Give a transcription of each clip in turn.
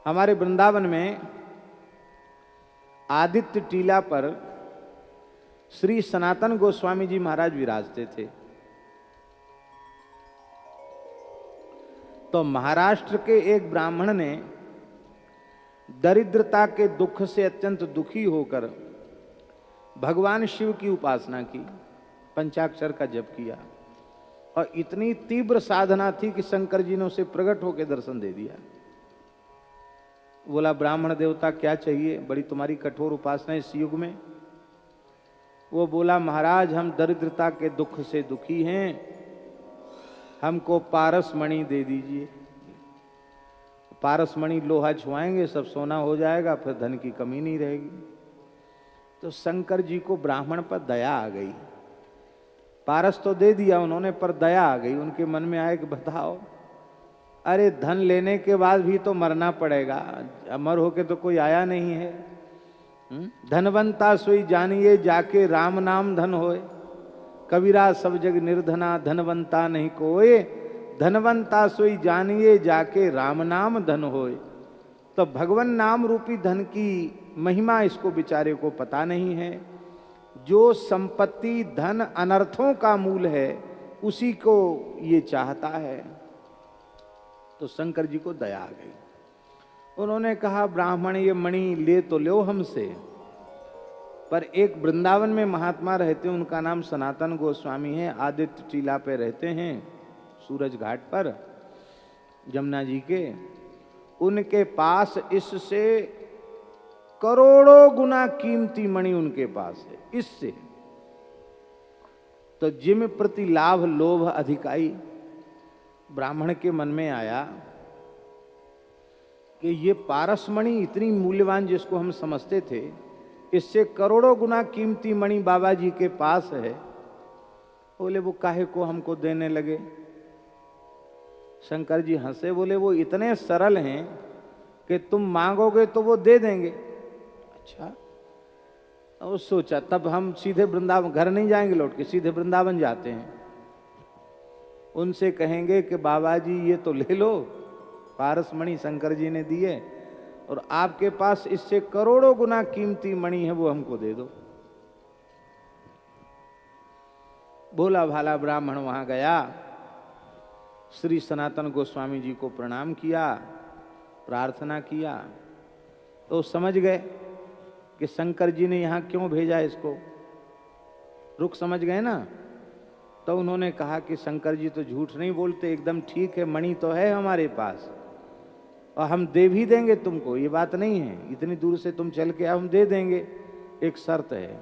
हमारे वृंदावन में आदित्य टीला पर श्री सनातन गोस्वामी जी महाराज विराजते थे। तो महाराष्ट्र के एक ब्राह्मण ने दरिद्रता के दुख से अत्यंत दुखी होकर भगवान शिव की उपासना की, पंचाक्षर का जप किया और इतनी तीव्र साधना थी कि शंकर जी ने उसे प्रकट होकर दर्शन दे दिया। बोला, ब्राह्मण देवता क्या चाहिए, बड़ी तुम्हारी कठोर उपासना इस युग में। वो बोला, महाराज हम दरिद्रता के दुख से दुखी हैं, हमको पारस मणि दे दीजिए। पारस मणि लोहा छुआएंगे सब सोना हो जाएगा, फिर धन की कमी नहीं रहेगी। तो शंकर जी को ब्राह्मण पर दया आ गई। पारस तो दे दिया उन्होंने, पर दया आ गई। उनके मन में आया कि बताओ, अरे धन लेने के बाद भी तो मरना पड़ेगा, अमर होके तो कोई आया नहीं है। धनवंता सोई जानिए जाके राम नाम धन होए, कबीरा सब जग निर्धना धनवंता नहीं कोए, धनवंता सोई जानिए जाके राम नाम धन होए। तो भगवान नाम रूपी धन की महिमा इसको बेचारे को पता नहीं है। जो संपत्ति धन अनर्थों का मूल है उसी को ये चाहता है। तो शंकर जी को दया आ गई। उन्होंने कहा, ब्राह्मण ये मणि ले तो लो हमसे, पर एक वृंदावन में महात्मा रहते हैं, उनका नाम सनातन गोस्वामी है, आदित्य टीला पे रहते हैं सूरज घाट पर जमुना जी के। उनके पास इससे करोड़ों गुना कीमती मणि उनके पास है। इससे तो जिम प्रति लाभ लोभ अधिकाई ब्राह्मण के मन में आया कि ये पारस मणि इतनी मूल्यवान जिसको हम समझते थे, इससे करोड़ों गुना कीमती मणि बाबा जी के पास है। बोले, वो काहे को हमको देने लगे। शंकर जी हंसे, बोले, वो इतने सरल हैं कि तुम मांगोगे तो वो दे देंगे। अच्छा, और सोचा तब हम सीधे वृंदावन, घर नहीं जाएंगे लौट के, सीधे वृंदावन जाते हैं। उनसे कहेंगे कि बाबा जी ये तो ले लो, पारस मणि शंकर जी ने दिए और आपके पास इससे करोड़ों गुना कीमती मणि है, वो हमको दे दो। भोला भाला ब्राह्मण वहां गया, श्री सनातन गोस्वामी जी को प्रणाम किया, प्रार्थना किया। तो समझ गए कि शंकर जी ने यहां क्यों भेजा इसको, रुख समझ गए ना। तो उन्होंने कहा कि शंकर जी तो झूठ नहीं बोलते, एकदम ठीक है, मणि तो है हमारे पास और हम दे भी देंगे तुमको, ये बात नहीं है, इतनी दूर से तुम चल के आओ, हम दे देंगे। एक शर्त है,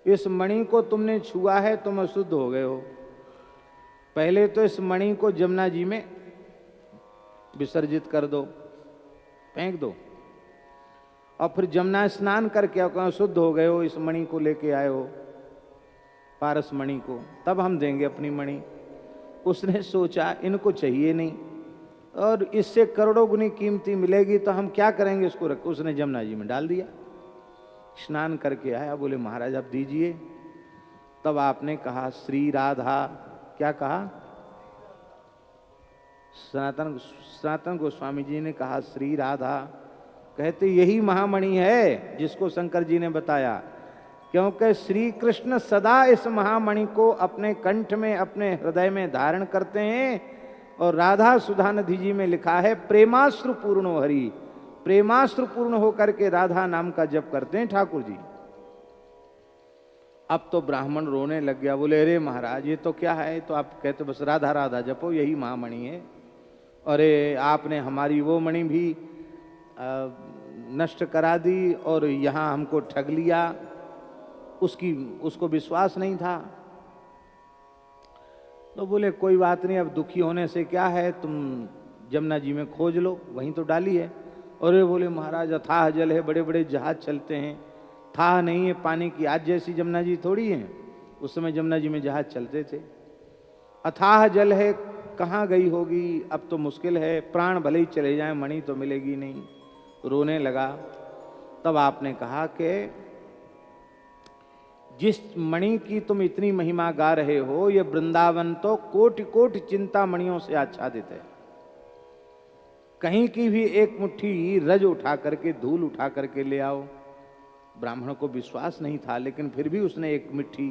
इस मणि को तुमने छुआ है तुम अशुद्ध हो गए हो। पहले तो इस मणि को जमुना जी में विसर्जित कर दो, फेंक दो, और फिर जमुना स्नान करके आओ, कहाँ शुद्ध हो गए हो, इस मणि को लेके आए हो, पारस मणि को, तब हम देंगे अपनी मणि। उसने सोचा इनको चाहिए नहीं और इससे करोड़ों गुनी कीमती मिलेगी तो हम क्या करेंगे इसको रख। उसने जमुना जी में डाल दिया, स्नान करके आया। बोले, महाराज आप दीजिए। तब आपने कहा, श्री राधा, क्या कहा, सनातन गोस्वामी जी ने कहा श्री राधा। कहते यही महामणि है जिसको शंकर जी ने बताया, क्योंकि श्री कृष्ण सदा इस महामणि को अपने कंठ में, अपने हृदय में धारण करते हैं। और राधा सुधा निधि जी में लिखा है, प्रेमाश्रु पूर्ण हरि, प्रेमाश्रु पूर्ण होकर के राधा नाम का जप करते हैं ठाकुर जी। अब तो ब्राह्मण रोने लग गया। बोले, अरे महाराज ये तो क्या है, तो आप कहते बस राधा राधा जपो, यही महामणि है। अरे आपने हमारी वो मणि भी नष्ट करा दी और यहाँ हमको ठग लिया, उसको विश्वास नहीं था। तो बोले, कोई बात नहीं, अब दुखी होने से क्या है, तुम जमुना जी में खोज लो, वहीं तो डाली है। और बोले, महाराज अथाह जल है, बड़े बड़े जहाज चलते हैं, थाह नहीं है पानी की, आज जैसी जमुना जी थोड़ी है, उस समय जमुना जी में जहाज चलते थे। अथाह जल है, कहाँ गई होगी, अब तो मुश्किल है, प्राण भले ही चले जाएं, मणि तो मिलेगी नहीं। रोने लगा। तब आपने कहा कि जिस मणि की तुम इतनी महिमा गा रहे हो, ये वृंदावन तो कोटि कोटि चिंता मणियों से आच्छादित है। कहीं की भी एक मुट्ठी रज उठा करके, धूल उठा करके ले आओ। ब्राह्मण को विश्वास नहीं था, लेकिन फिर भी उसने एक मुट्ठी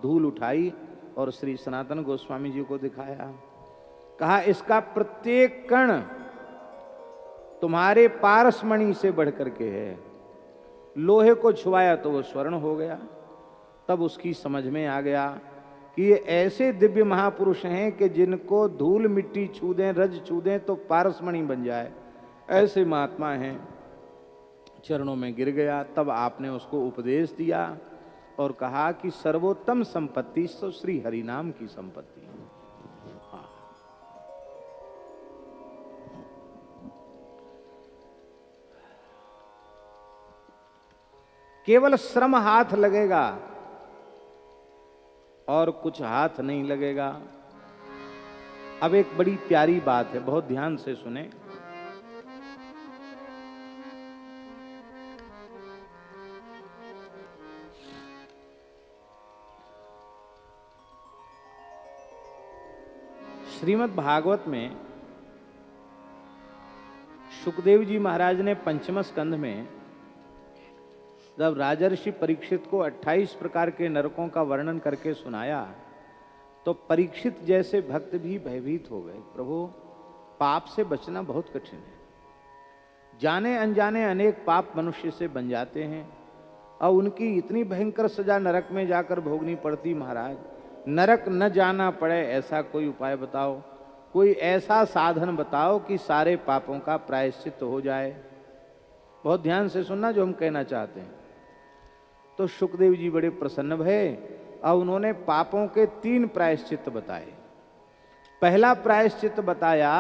धूल उठाई और श्री सनातन गोस्वामी जी को दिखाया। कहा इसका प्रत्येक कण तुम्हारे पारसमणि से बढ़ करके है। लोहे को छुआया तो वो स्वर्ण हो गया। तब उसकी समझ में आ गया कि ये ऐसे दिव्य महापुरुष हैं कि जिनको धूल मिट्टी छू दें, रज छू दें तो पारसमणि बन जाए, ऐसे महात्मा हैं। चरणों में गिर गया। तब आपने उसको उपदेश दिया और कहा कि सर्वोत्तम संपत्ति तो श्री हरिनाम की संपत्ति है। केवल श्रम हाथ लगेगा और कुछ हाथ नहीं लगेगा। अब एक बड़ी प्यारी बात है, बहुत ध्यान से सुने। श्रीमद् भागवत में सुखदेव जी महाराज ने पंचम स्कंध में जब राजर्षि परीक्षित को 28 प्रकार के नरकों का वर्णन करके सुनाया तो परीक्षित जैसे भक्त भी भयभीत हो गए। प्रभु, पाप से बचना बहुत कठिन है। जाने अनजाने अनेक पाप मनुष्य से बन जाते हैं और उनकी इतनी भयंकर सजा नरक में जाकर भोगनी पड़ती। महाराज, नरक न जाना पड़े ऐसा कोई उपाय बताओ, कोई ऐसा साधन बताओ कि सारे पापों का प्रायश्चित हो जाए। बहुत ध्यान से सुनना जो हम कहना चाहते हैं। तो सुखदेव जी बड़े प्रसन्न भये और उन्होंने पापों के 3 प्रायश्चित बताए। पहला प्रायश्चित बताया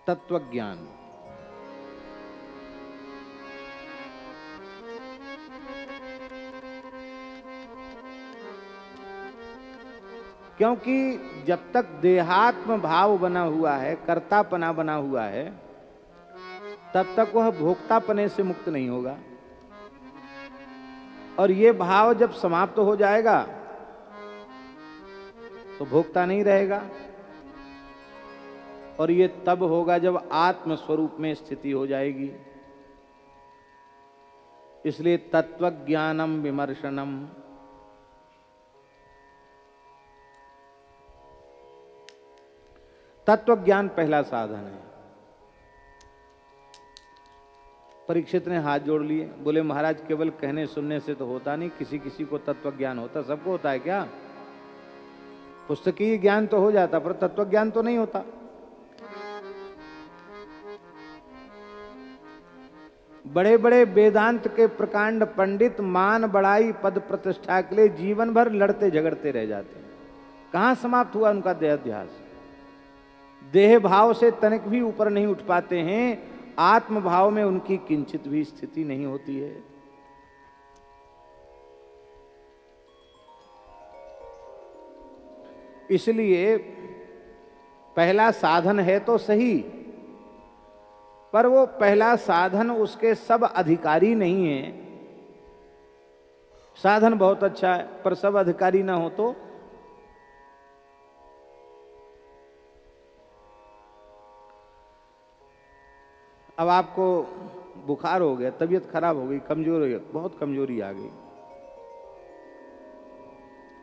तत्वज्ञान। क्योंकि जब तक देहात्म भाव बना हुआ है, कर्तापना बना हुआ है, तब तक वह भोक्तापने से मुक्त नहीं होगा। और ये भाव जब समाप्त हो जाएगा तो भोक्ता नहीं रहेगा। और ये तब होगा जब आत्म स्वरूप में स्थिति हो जाएगी। इसलिए तत्वज्ञानम विमर्शनम, तत्वज्ञान पहला साधन है। परीक्षित ने हाथ जोड़ लिए, बोले महाराज केवल कहने सुनने से तो होता नहीं, किसी किसी को तत्वज्ञान होता। सबको होता है क्या? पुस्तकीय ज्ञान तो हो जाता पर तत्वज्ञान तो नहीं होता। बड़े बड़े वेदांत के प्रकांड पंडित मान बढ़ाई पद प्रतिष्ठा के लिए जीवन भर लड़ते झगड़ते रह जाते हैं। कहां समाप्त हुआ उनका देहाध्यास? देह भाव से तनिक भी ऊपर नहीं उठ पाते हैं। आत्म भाव में उनकी किंचित भी स्थिति नहीं होती है। इसलिए पहला साधन है तो सही, पर वो पहला साधन उसके सब अधिकारी नहीं है। साधन बहुत अच्छा है पर सब अधिकारी ना हो तो अब आपको बुखार हो गया, तबीयत खराब हो गई, कमजोर हो गई, बहुत कमजोरी आ गई।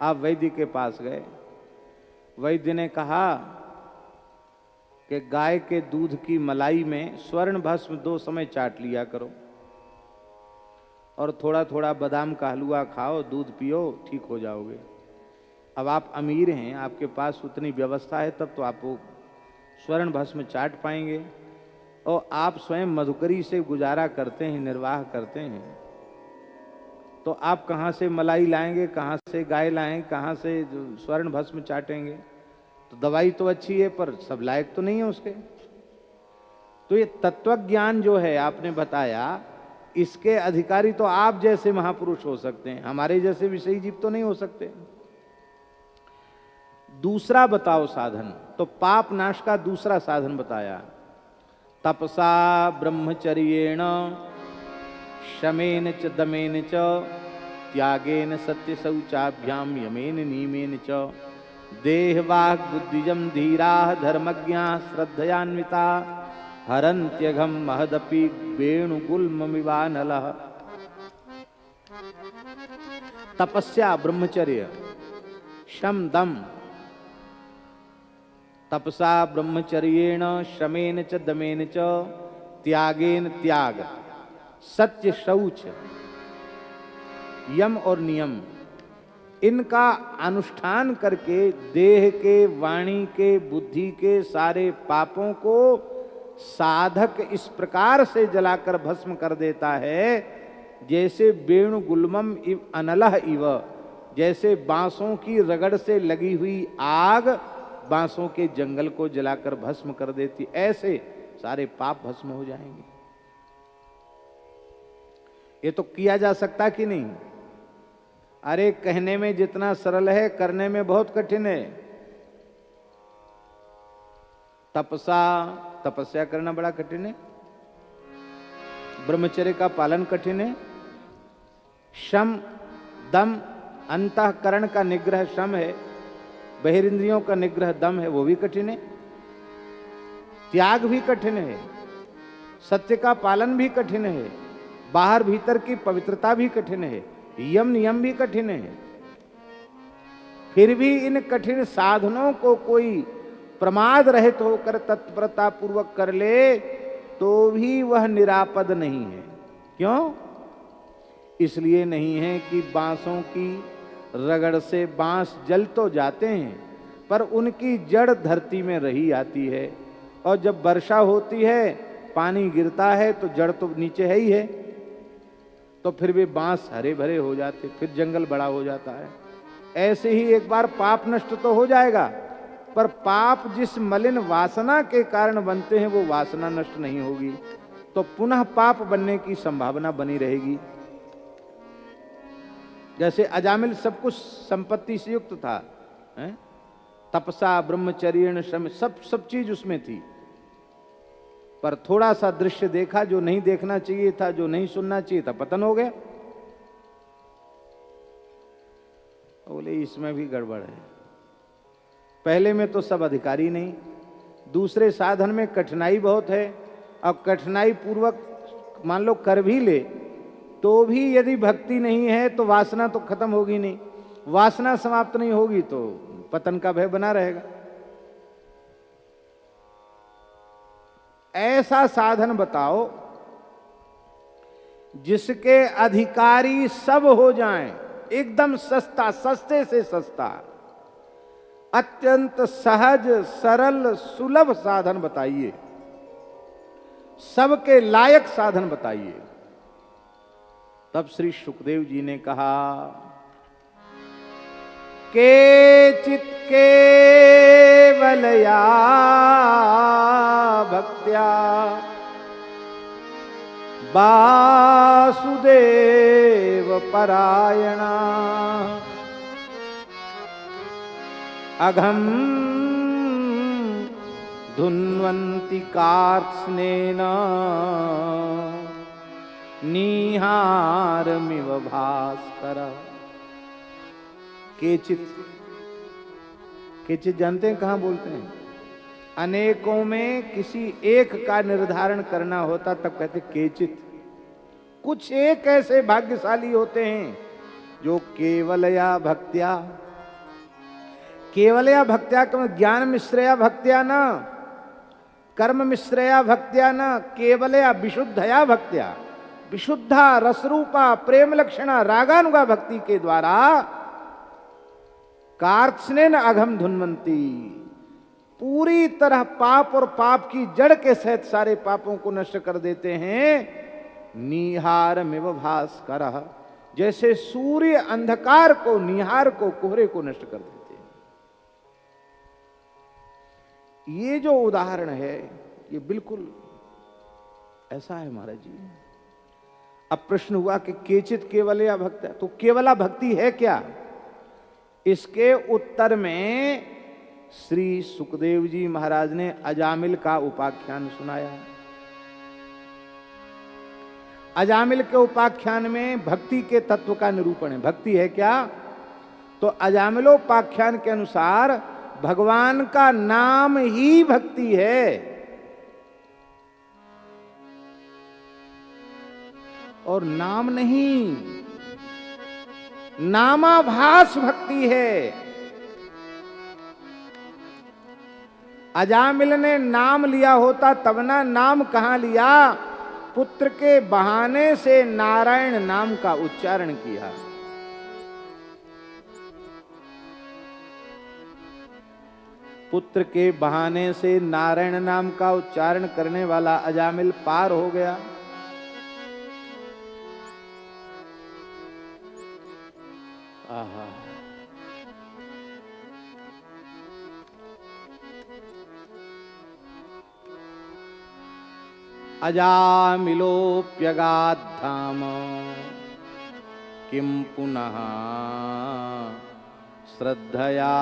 आप वैद्य के पास गए। वैद्य ने कहा कि गाय के दूध की मलाई में स्वर्ण भस्म 2 समय चाट लिया करो और थोड़ा थोड़ा बादाम का हलवा खाओ, दूध पियो, ठीक हो जाओगे। अब आप अमीर हैं, आपके पास उतनी व्यवस्था है, तब तो आप स्वर्ण भस्म चाट पाएंगे। और आप स्वयं मधुकरी से गुजारा करते हैं, निर्वाह करते हैं, तो आप कहाँ से मलाई लाएंगे, कहाँ से गाय लाएंगे, कहाँ से स्वर्ण भस्म चाटेंगे? तो दवाई तो अच्छी है पर सब लायक तो नहीं है उसके। तो ये तत्वज्ञान जो है आपने बताया, इसके अधिकारी तो आप जैसे महापुरुष हो सकते हैं, हमारे जैसे विषयी जीव तो नहीं हो सकते। दूसरा बताओ साधन। तो पाप नाश का दूसरा साधन बताया, तपसा ब्रह्मचर्येण शमेन च दमेन च त्यागेन सत्य शौचाभ्याम यमेन नियमेन च देहवाह बुद्धिजम धीरा धर्मज्ञा श्रद्धयान्विता हरन्त्यघम महदपि वेणुगुल्ममिवानलः। तपस्या ब्रह्मचर्य शम दम, तपसा ब्रह्मचर्येण श्रमेन च दमेन च त्यागेन त्याग, सत्य शौच, यम और नियम, इनका अनुष्ठान करके देह के, वाणी के, बुद्धि के सारे पापों को साधक इस प्रकार से जलाकर भस्म कर देता है जैसे वेणु गुल्मम इव अनलह इव, जैसे बांसों की रगड़ से लगी हुई आग बांसों के जंगल को जलाकर भस्म कर देती, ऐसे सारे पाप भस्म हो जाएंगे। ये तो किया जा सकता कि नहीं? अरे कहने में जितना सरल है करने में बहुत कठिन है। तपस्या करना बड़ा कठिन है, ब्रह्मचर्य का पालन कठिन है, शम दम अंतःकरण का निग्रह शम है, बहिरिंद्रियों का निग्रह दम है, वो भी कठिन है, त्याग भी कठिन है, सत्य का पालन भी कठिन है, बाहर भीतर की पवित्रता भी कठिन है, यम नियम भी कठिन है। फिर भी इन कठिन साधनों को कोई प्रमाद रहित होकर तत्परता पूर्वक कर ले तो भी वह निरापद नहीं है। क्यों? इसलिए नहीं है कि बांसों की रगड़ से बांस जल तो जाते हैं पर उनकी जड़ धरती में रही आती है, और जब वर्षा होती है पानी गिरता है तो जड़ तो नीचे है ही है, तो फिर भी बांस हरे भरे हो जाते, फिर जंगल बड़ा हो जाता है। ऐसे ही एक बार पाप नष्ट तो हो जाएगा, पर पाप जिस मलिन वासना के कारण बनते हैं वो वासना नष्ट नहीं होगी तो पुनः पाप बनने की संभावना बनी रहेगी। जैसे अजामिल सब कुछ संपत्ति से युक्त था, तपसा ब्रह्मचर्य श्रम सब चीज उसमें थी, पर थोड़ा सा दृश्य देखा जो नहीं देखना चाहिए था, जो नहीं सुनना चाहिए था, पतन हो गया। बोले इसमें भी गड़बड़ है, पहले में तो सब अधिकारी नहीं, दूसरे साधन में कठिनाई बहुत है, अब कठिनाई पूर्वक मान लो कर भी ले तो भी यदि भक्ति नहीं है तो वासना तो खत्म होगी नहीं, वासना समाप्त नहीं होगी तो पतन का भय बना रहेगा। ऐसा साधन बताओ जिसके अधिकारी सब हो जाएं, एकदम सस्ता, सस्ते से सस्ता, अत्यंत सहज सरल सुलभ साधन बताइए, सबके लायक साधन बताइए। तब श्री सुखदेव जी ने कहा केचित् केवलया भक्त्या वासुदेव परायणा अघम धुन्वन्ति कार्त्स्नेन निहारमिव भास्कर। केचित, केचित जानते हैं कहां बोलते हैं? अनेकों में किसी एक का निर्धारण करना होता तब कहते केचित। कुछ एक ऐसे भाग्यशाली होते हैं जो केवलया भक्त्या, केवलया भक्त्या ज्ञान मिश्रया भक्त्या न, कर्म मिश्रया भक्त्या न, केवलया विशुद्धया भक्त्या, विशुद्धा रसरूपा प्रेम लक्षणा रागानुगा भक्ति के द्वारा कार्त्स्नेन अघम धुन्वन्ति, पूरी तरह पाप और पाप की जड़ के सहित सारे पापों को नष्ट कर देते हैं। निहारमिव भास्करः, जैसे सूर्य अंधकार को, निहार को, कोहरे को नष्ट कर देते हैं। ये जो उदाहरण है ये बिल्कुल ऐसा है महाराज जी। अब प्रश्न हुआ कि केचित केवलया भक्ति, तो केवला भक्ति है क्या? इसके उत्तर में श्री सुखदेव जी महाराज ने अजामिल का उपाख्यान सुनाया। अजामिल के उपाख्यान में भक्ति के तत्व का निरूपण है। भक्ति है क्या? तो अजामिलोपाख्यान के अनुसार भगवान का नाम ही भक्ति है और नाम नहीं, नामाभास भक्ति है। अजामिल ने नाम लिया होता तब ना, नाम कहां लिया, पुत्र के बहाने से नारायण नाम का उच्चारण किया। पुत्र के बहाने से नारायण नाम का उच्चारण करने वाला अजामिल पार हो गया। आहा, अजामिलोऽप्यगाद्धाम किं पुनः श्रद्धया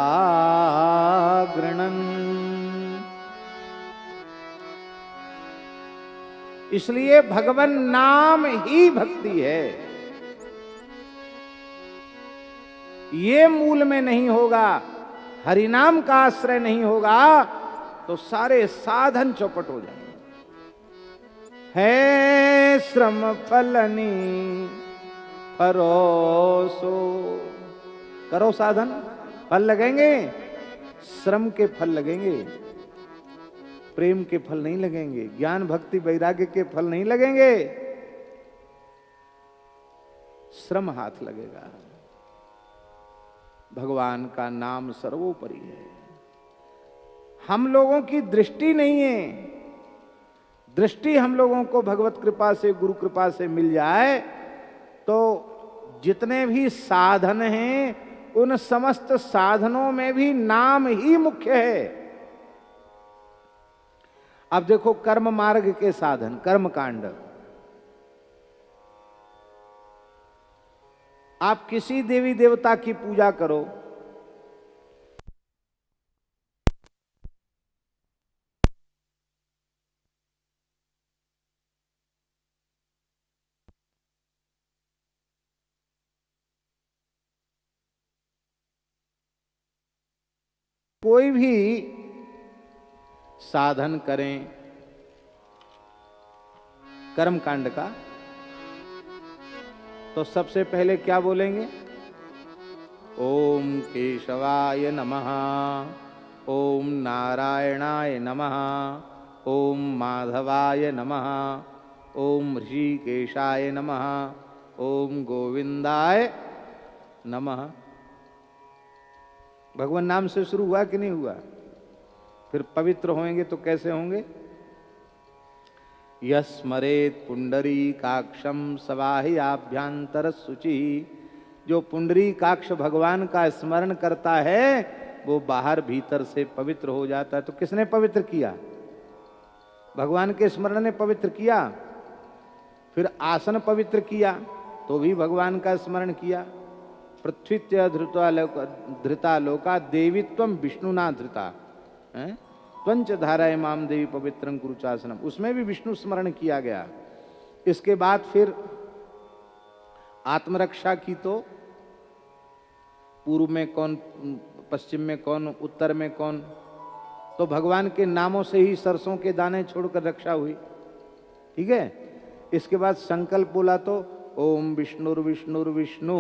गृणन्। इसलिए भगवन नाम ही भक्ति है। ये मूल में नहीं होगा, हरिनाम का आश्रय नहीं होगा तो सारे साधन चौपट हो जाएंगे। है श्रम फलनी परोसो, करो साधन, फल लगेंगे, श्रम के फल लगेंगे, प्रेम के फल नहीं लगेंगे, ज्ञान भक्ति वैराग्य के फल नहीं लगेंगे, श्रम हाथ लगेगा। भगवान का नाम सर्वोपरि है। हम लोगों की दृष्टि नहीं है, दृष्टि हम लोगों को भगवत कृपा से, गुरु कृपा से मिल जाए तो जितने भी साधन हैं उन समस्त साधनों में भी नाम ही मुख्य है। अब देखो कर्म मार्ग के साधन, कर्म कांड, आप किसी देवी देवता की पूजा करो, कोई भी साधन करें कर्म कांड का, तो सबसे पहले क्या बोलेंगे? ओम केशवाय नमः, ओम नारायणाय नमः, ओम माधवाय नमः, ओम ऋषिकेशाय नमः, ओम गोविंदाय नमः। भगवान नाम से शुरू हुआ कि नहीं हुआ? फिर पवित्र होंगे तो कैसे होंगे? यस्मरेत पुंडरीकाक्षम सवाह्याभ्यंतर शुचि। जो पुंडरीकाक्ष भगवान का स्मरण करता है वो बाहर भीतर से पवित्र हो जाता है। तो किसने पवित्र किया? भगवान के स्मरण ने पवित्र किया। फिर आसन पवित्र किया तो भी भगवान का स्मरण किया। पृथ्वीत्य धृता लोका देवीत्वम विष्णुना धृता, त्वंच धाराय माम देवी पवित्रं कुरुचासनम, उसमें भी विष्णु स्मरण किया गया। इसके बाद फिर आत्मरक्षा की, तो पूर्व में कौन, पश्चिम में कौन, उत्तर में कौन, तो भगवान के नामों से ही सरसों के दाने छोड़कर रक्षा हुई। ठीक है। इसके बाद संकल्प बोला तो ओम विष्णुर्विष्णुर्विष्णु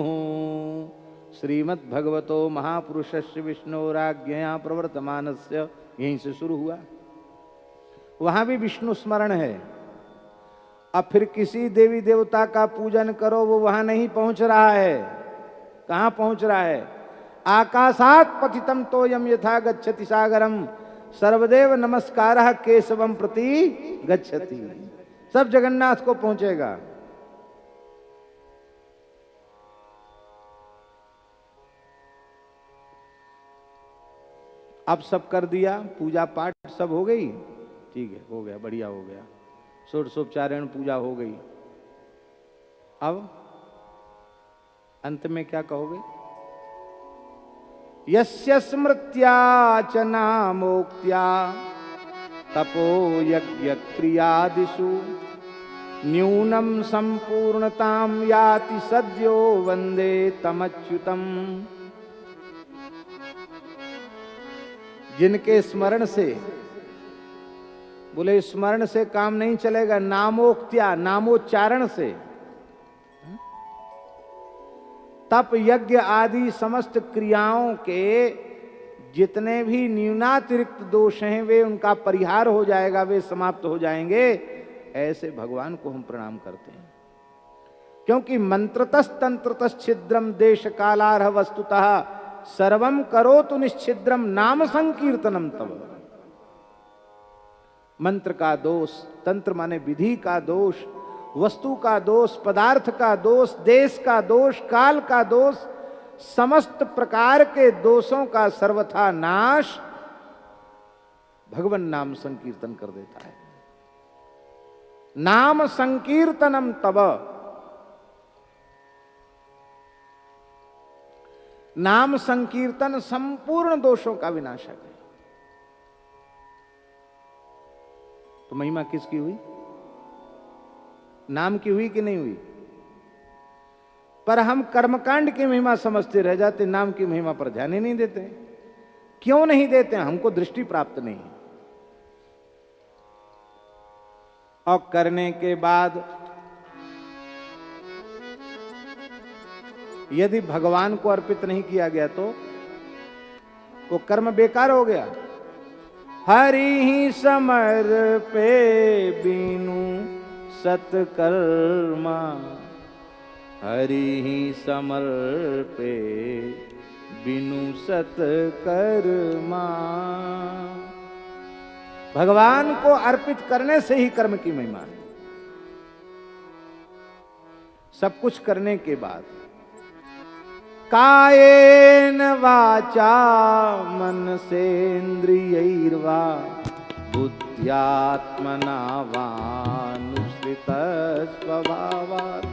श्रीमद् भगवतो महापुरुषस्य विष्णुराज्ञया प्रवर्तमानस्य, यहीं से शुरू हुआ। वहां भी विष्णु स्मरण है। अब फिर किसी देवी देवता का पूजन करो, वो वहां नहीं पहुंच रहा है। कहां पहुंच रहा है? आकाशात पतितम तोयम यथा गच्छति सागरम सर्वदेव नमस्कारः केशवम प्रति गच्छति। सब जगन्नाथ को पहुंचेगा। अब सब कर दिया, पूजा पाठ सब हो गई, ठीक है, हो गया, बढ़िया हो गया, षोडशोपचारण पूजा हो गई। अब अंत में क्या कहोगे? यस्य स्मृत्या च नामोक्त्या तपो यज्ञ क्रियादिषु न्यूनम संपूर्णताम याति सद्यो वंदे तमच्युतम। जिनके स्मरण से, बोले स्मरण से काम नहीं चलेगा, नामोक्त्या, नामोच्चारण से। तप यज्ञ आदि समस्त क्रियाओं के जितने भी न्यूनातिरिक्त दोष हैं वे उनका परिहार हो जाएगा, वे समाप्त हो जाएंगे। ऐसे भगवान को हम प्रणाम करते हैं, क्योंकि मंत्रतस् तंत्रतस् छिद्रम देश कालारह वस्तुतः सर्वम करोतु निश्छिद्रम नाम संकीर्तनम तब। मंत्र का दोष, तंत्र माने विधि का दोष, वस्तु का दोष, पदार्थ का दोष, देश का दोष, काल का दोष, समस्त प्रकार के दोषों का सर्वथा नाश भगवान नाम संकीर्तन कर देता है। नाम संकीर्तनम तब, नाम संकीर्तन संपूर्ण दोषों का विनाशक है। तो महिमा किसकी हुई? नाम की हुई कि नहीं हुई? पर हम कर्मकांड की महिमा समझते रह जाते, नाम की महिमा पर ध्यान ही नहीं देते। क्यों नहीं देते? हमको दृष्टि प्राप्त नहीं है। और करने के बाद यदि भगवान को अर्पित नहीं किया गया तो वो कर्म बेकार हो गया। हरि ही समर्पे बीनु सत्कर्मा, हरि ही समर्पे बिनु सत्कर्मा। भगवान को अर्पित करने से ही कर्म की महिमा है। सब कुछ करने के बाद कायेन वाचा मन सेन्द्रियैर्वा बुद्ध्यात्मना वानुसृत स्वभावात्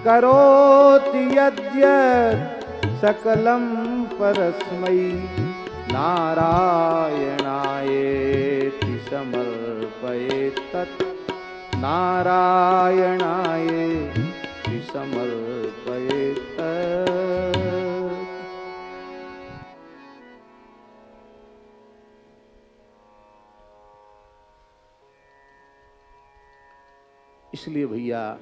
करोति यद्यत् सकलं परस्मै नारायणायेति समर्पयेत् तत् नारायणायेति समर्पयेत् तत्। इसलिए भैया,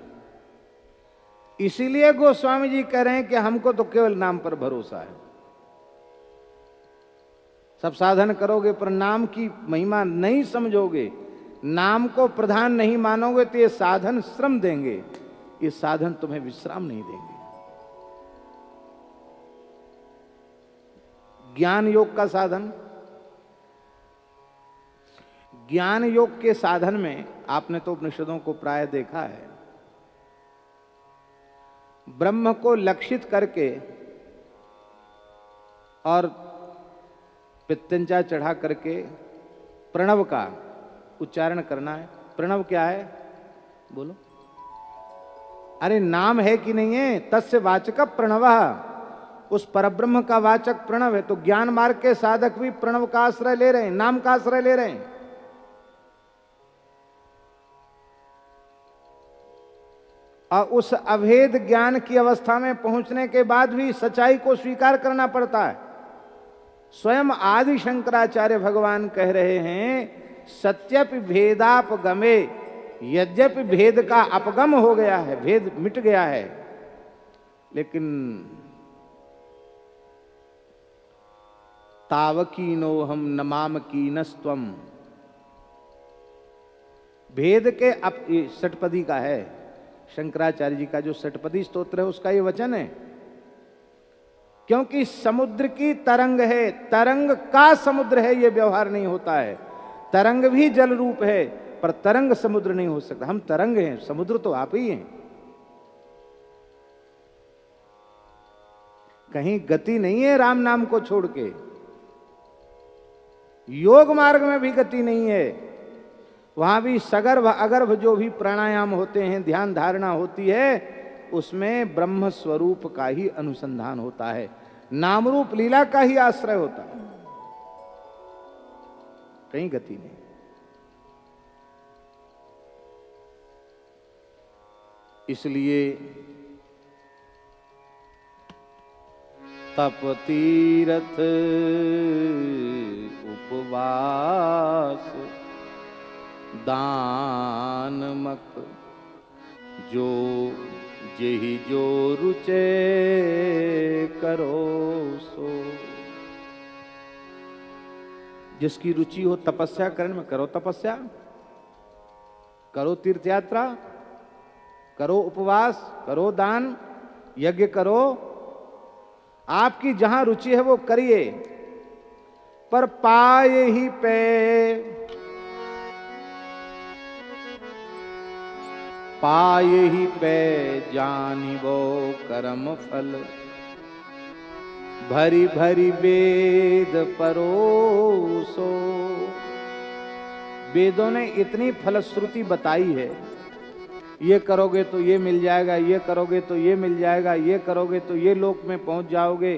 इसीलिए गोस्वामी जी कह रहे हैं कि हमको तो केवल नाम पर भरोसा है। सब साधन करोगे पर नाम की महिमा नहीं समझोगे, नाम को प्रधान नहीं मानोगे तो ये साधन श्रम देंगे, ये साधन तुम्हें विश्राम नहीं देंगे। ज्ञान योग का साधन, ज्ञान योग के साधन में आपने तो उपनिषदों को प्राय देखा है, ब्रह्म को लक्षित करके और पित्तंचा चढ़ा करके प्रणव का उच्चारण करना है। प्रणव क्या है? बोलो। अरे नाम है कि नहीं है? तस्य वाचक प्रणव, उस परब्रह्म का वाचक प्रणव है। तो ज्ञान मार्ग के साधक भी प्रणव का आश्रय ले रहे हैं, नाम का आश्रय ले रहे हैं। और उस अभेद ज्ञान की अवस्था में पहुंचने के बाद भी सच्चाई को स्वीकार करना पड़ता है। स्वयं आदि शंकराचार्य भगवान कह रहे हैं, सत्यपि भेदापगमे, यद्यपि भेद का अपगम हो गया है, भेद मिट गया है, लेकिन तावकीनो हम नमाम कीनस्त्वम, भेद के षटपदी का है, शंकराचार्य जी का जो षटपदी स्तोत्र है उसका ये वचन है। क्योंकि समुद्र की तरंग है, तरंग का समुद्र है, ये व्यवहार नहीं होता है। तरंग भी जल रूप है पर तरंग समुद्र नहीं हो सकता। हम तरंग हैं, समुद्र तो आप ही हैं। कहीं गति नहीं है राम नाम को छोड़ के, योग मार्ग में भी गति नहीं है। वहां भी सगर्भ अगर्भ जो भी प्राणायाम होते हैं, ध्यान धारणा होती है, उसमें ब्रह्म स्वरूप का ही अनुसंधान होता है, नाम रूप लीला का ही आश्रय होता है, कहीं गति नहीं। इसलिए तप तीरथ उपवास दान मख जो जेहि जो रुचे करो सो। जिसकी रुचि हो तपस्या करने में, करो तपस्या, करो तीर्थ यात्रा, करो उपवास, करो दान, यज्ञ करो, आपकी जहां रुचि है वो करिए। पर पाए ही पे पाए ही पे जानिबो कर्म फल, भरी भरी वेद परोसो। वेदों ने इतनी फलश्रुति बताई है, ये करोगे तो ये मिल जाएगा, ये करोगे तो ये मिल जाएगा, ये करोगे तो ये लोक में पहुंच जाओगे,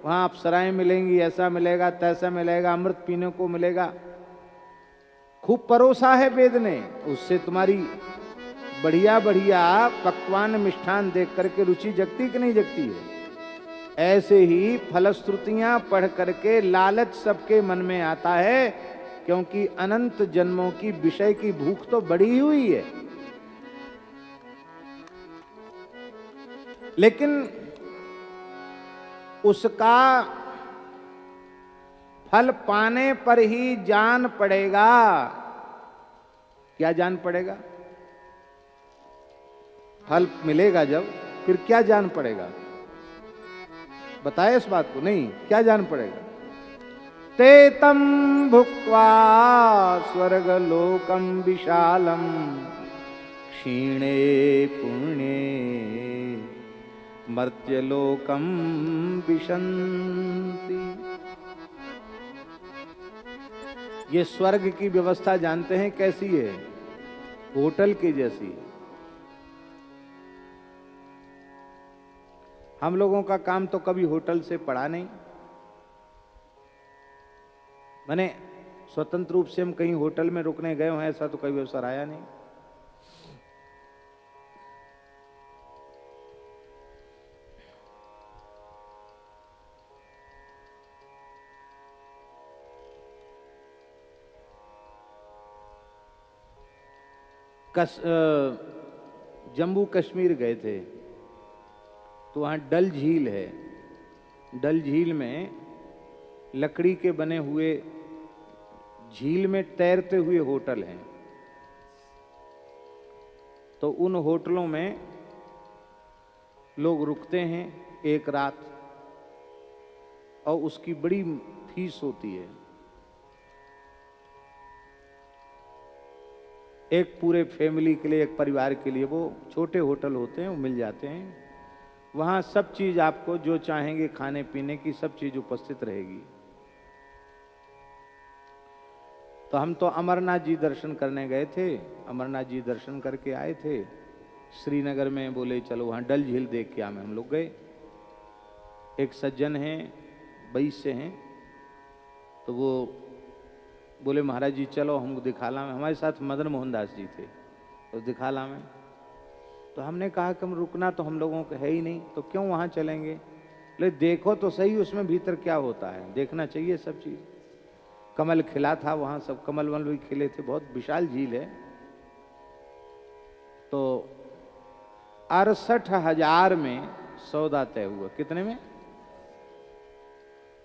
वहां अप्सराएं मिलेंगी, ऐसा मिलेगा, तैसा मिलेगा, अमृत पीने को मिलेगा। खूब परोसा है वेद ने, उससे तुम्हारी बढ़िया बढ़िया पकवान मिष्ठान देख करके रुचि जगती कि नहीं जगती है। ऐसे ही फलश्रुतियां पढ़ करके लालच सबके मन में आता है, क्योंकि अनंत जन्मों की विषय की भूख तो बढ़ी हुई है। लेकिन उसका फल पाने पर ही जान पड़ेगा। क्या जान पड़ेगा? फल मिलेगा जब, फिर क्या जान पड़ेगा? बताए इस बात को। नहीं, क्या जान पड़ेगा? ते तम भुक्त्वा स्वर्ग लोकम विशालम क्षीणे पुण्ये मर्त्यलोकम विशन्ति। ये स्वर्ग की व्यवस्था जानते हैं कैसी है? होटल की जैसी है। हम लोगों का काम तो कभी होटल से पड़ा नहीं। मैंने स्वतंत्र रूप से हम कहीं होटल में रुकने गए हैं, ऐसा तो कभी अवसर आया नहीं। जम्मू कश्मीर गए थे तो वहाँ डल झील है। डल झील में लकड़ी के बने हुए झील में तैरते हुए होटल हैं। तो उन होटलों में लोग रुकते हैं एक रात, और उसकी बड़ी फीस होती है। एक पूरे फैमिली के लिए, एक परिवार के लिए वो छोटे होटल होते हैं, वो मिल जाते हैं। वहाँ सब चीज़ आपको जो चाहेंगे खाने पीने की सब चीज़ उपस्थित रहेगी। तो हम तो अमरनाथ जी दर्शन करने गए थे। अमरनाथ जी दर्शन करके आए थे श्रीनगर में। बोले चलो वहाँ डल झील देख के आए। हम लोग गए। एक सज्जन हैं, 22 से हैं, तो वो बोले महाराज जी चलो हमको दिखाला में। हमारे साथ मदन मोहन दास जी थे, तो दिखाला में। तो हमने कहा कि हम रुकना तो हम लोगों को है ही नहीं, तो क्यों वहाँ चलेंगे? ले देखो तो सही उसमें भीतर क्या होता है, देखना चाहिए सब चीज़। कमल खिला था वहाँ, सब कमल वमल भी खिले थे। बहुत विशाल झील है। तो 68,000 में सौदा तय हुआ। कितने में?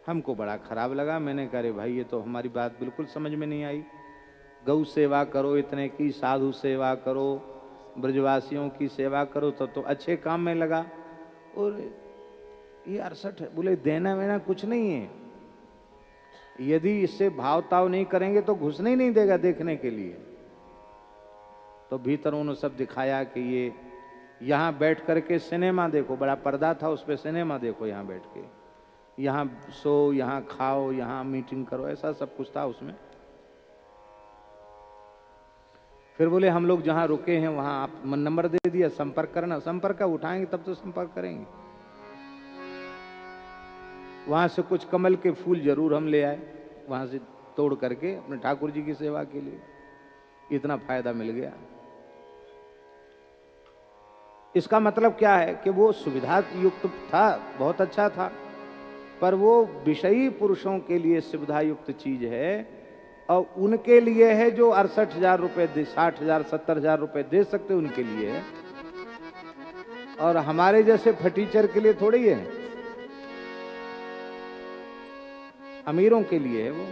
हमको बड़ा खराब लगा। मैंने कहा अरे भाई ये तो हमारी बात बिल्कुल समझ में नहीं आई। गौ सेवा करो इतने की, साधु सेवा करो, ब्रजवासियों की सेवा करो, तो अच्छे काम में लगा। और ये 68 है। बोले देना वेना कुछ नहीं है, यदि इससे भाव ताव नहीं करेंगे तो घुसने ही नहीं देगा देखने के लिए। तो भीतर उन्होंने सब दिखाया कि ये यहाँ बैठ करके सिनेमा देखो, बड़ा पर्दा था उस पर, सिनेमा देखो यहाँ बैठ के, यहाँ सो, यहाँ खाओ, यहाँ मीटिंग करो, ऐसा सब कुछ था उसमें। फिर बोले हम लोग जहाँ रुके हैं वहाँ आप नंबर दे दिया, संपर्क करना। संपर्क का उठाएंगे तब तो संपर्क करेंगे। वहाँ से कुछ कमल के फूल जरूर हम ले आए, वहाँ से तोड़ करके अपने ठाकुर जी की सेवा के लिए। इतना फायदा मिल गया। इसका मतलब क्या है कि वो सुविधा युक्त था, बहुत अच्छा था। पर वो विषयी पुरुषों के लिए सुविधा युक्त चीज है, और उनके लिए है जो 68,000 रुपए दे, 60,000 70,000 रुपए दे सकते उनके लिए है, और हमारे जैसे फटीचर के लिए थोड़ी है, अमीरों के लिए है वो।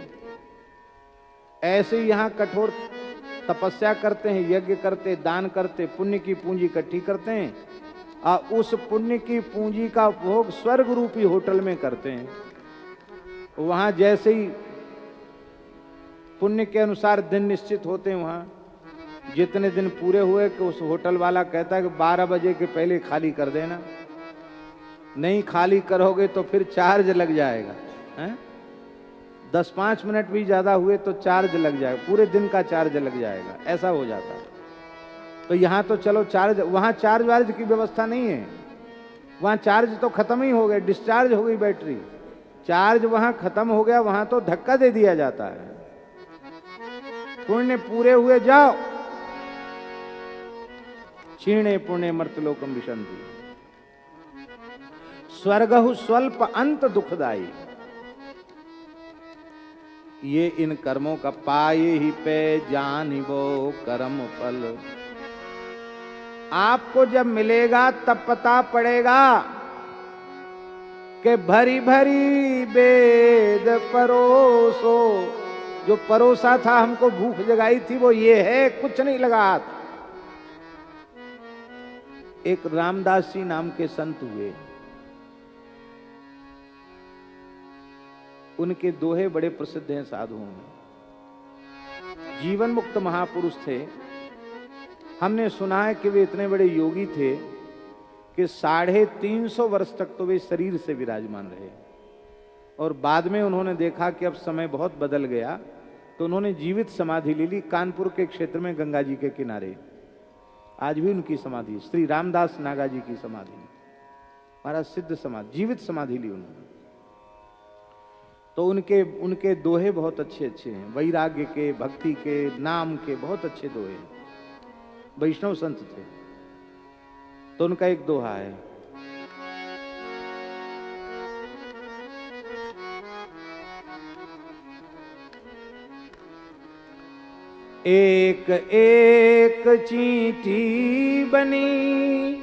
ऐसे ही यहां कठोर तपस्या करते हैं, यज्ञ करते, दान करते, पुण्य की पूंजी इकट्ठी करते हैं, और उस पुण्य की पूंजी का उपभोग स्वर्ग रूपी होटल में करते हैं। वहां जैसे ही पुण्य के अनुसार दिन निश्चित होते हैं, वहां जितने दिन पूरे हुए कि उस होटल वाला कहता है कि 12 बजे के पहले खाली कर देना, नहीं खाली करोगे तो फिर चार्ज लग जाएगा, हैं? 10-5 मिनट भी ज्यादा हुए तो चार्ज लग जाएगा, पूरे दिन का चार्ज लग जाएगा, ऐसा हो जाता है। तो यहां तो चलो चार्ज, वहां चार्ज वार्ज की व्यवस्था नहीं है, वहां चार्ज तो खत्म ही हो गया, डिस्चार्ज हो गई बैटरी, चार्ज वहां खत्म हो गया, वहां तो धक्का दे दिया जाता है। पुण्य पूरे हुए जाओ, क्षीणे पुण्य मर्तलोकम विशंति, स्वर्गहु स्वल्प अंत दुखदाई। ये इन कर्मों का पाए ही पे जानिबो कर्म फल। आपको जब मिलेगा तब पता पड़ेगा कि भरी भरी बेद परोसो, जो परोसा था हमको भूख जगाई थी वो ये है, कुछ नहीं लगा हाथ। एक रामदास जी नाम के संत हुए, उनके दोहे बड़े प्रसिद्ध हैं साधुओं में। जीवन मुक्त महापुरुष थे। हमने सुना है कि वे इतने बड़े योगी थे कि 350 वर्ष तक तो वे शरीर से विराजमान रहे, और बाद में उन्होंने देखा कि अब समय बहुत बदल गया, तो उन्होंने जीवित समाधि ले ली कानपुर के क्षेत्र में गंगा जी के किनारे। आज भी उनकी समाधि, श्री रामदास नागा जी की समाधि, महाराज सिद्ध समाधि, जीवित समाधि ली उन्होंने। तो उनके दोहे बहुत अच्छे अच्छे हैं, वैराग्य के, भक्ति के, नाम के, बहुत अच्छे दोहे हैं। वैष्णव संत थे। तो उनका एक दोहा है, एक एक चींटी बनी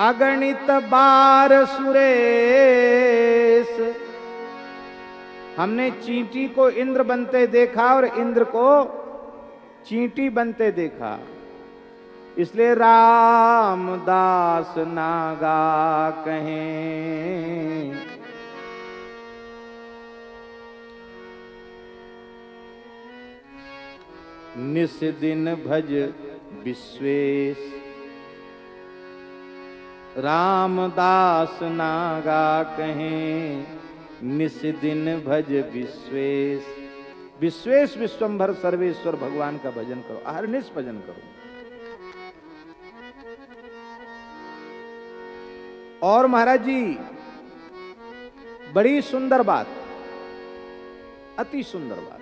अगणित बार सुरेश। हमने चींटी को इंद्र बनते देखा और इंद्र को चींटी बनते देखा, इसलिए रामदास नागा कहें। निस दिन भज विश्वेश, रामदास नागा कहें। निस दिन भज विश्वेश, विश्वेश विश्वंभर सर्वेश्वर भगवान का भजन करो, अहरनिश भजन करो। और महाराज जी बड़ी सुंदर बात, अति सुंदर बात,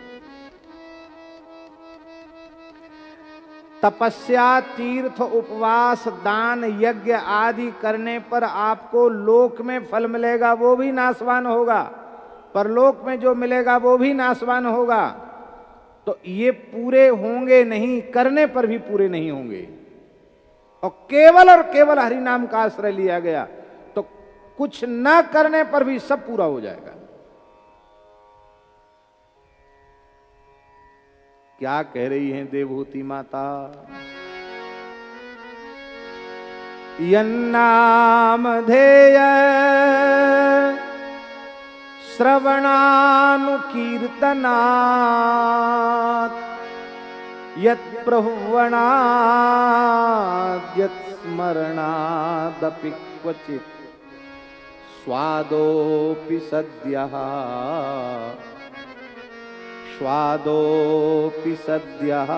तपस्या, तीर्थ, उपवास, दान, यज्ञ आदि करने पर आपको लोक में फल मिलेगा, वो भी नाशवान होगा, परलोक में जो मिलेगा वो भी नाशवान होगा। तो ये पूरे होंगे नहीं, करने पर भी पूरे नहीं होंगे। और केवल हरि नाम का आश्रय लिया गया तो कुछ न करने पर भी सब पूरा हो जाएगा। क्या कह रही हैं देवहूति माता? यन्नामधेय श्रवणानुकीर्तनात् यत्प्रहुवणाद् यत्स्मरणादपि क्वचित् स्वादोऽपि सद्यः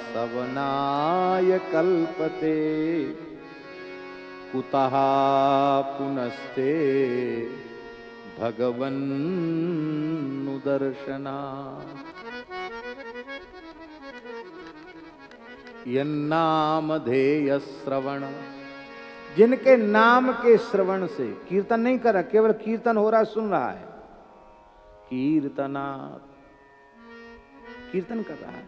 सवनाय कल्पते कुतः पुनस्ते भगवन्नुदर्शना। यन्नामधेय श्रवण, जिनके नाम के श्रवण से, कीर्तन नहीं कर रहा, केवल कीर्तन हो रहा, सुन रहा है, कीर्तना, कीर्तन कर रहा है।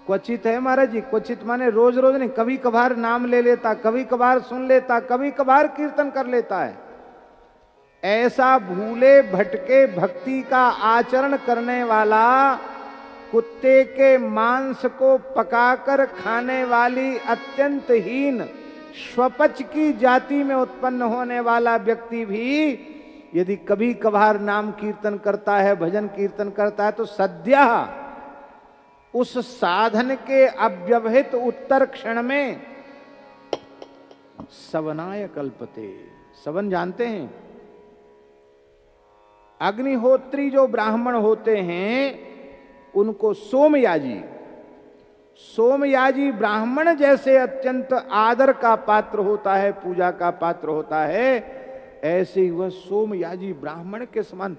क्वचित है महाराज जी, क्वचित माने रोज रोज नहीं, कभी कभार नाम ले लेता, कभी कभार सुन लेता, कभी कभार कीर्तन कर लेता है। ऐसा भूले भटके भक्ति का आचरण करने वाला, कुत्ते के मांस को पकाकर खाने वाली अत्यंत हीन स्वपच की जाति में उत्पन्न होने वाला व्यक्ति भी यदि कभी कभार नाम कीर्तन करता है, भजन कीर्तन करता है, तो सद्यः उस साधन के अव्यवहित उत्तर क्षण में सवनाय कल्पते। सवन जानते हैं? अग्निहोत्री जो ब्राह्मण होते हैं उनको सोमयाजी, सोमयाजी ब्राह्मण जैसे अत्यंत आदर का पात्र होता है, पूजा का पात्र होता है, ऐसे ही वह सोमयाजी ब्राह्मण के समान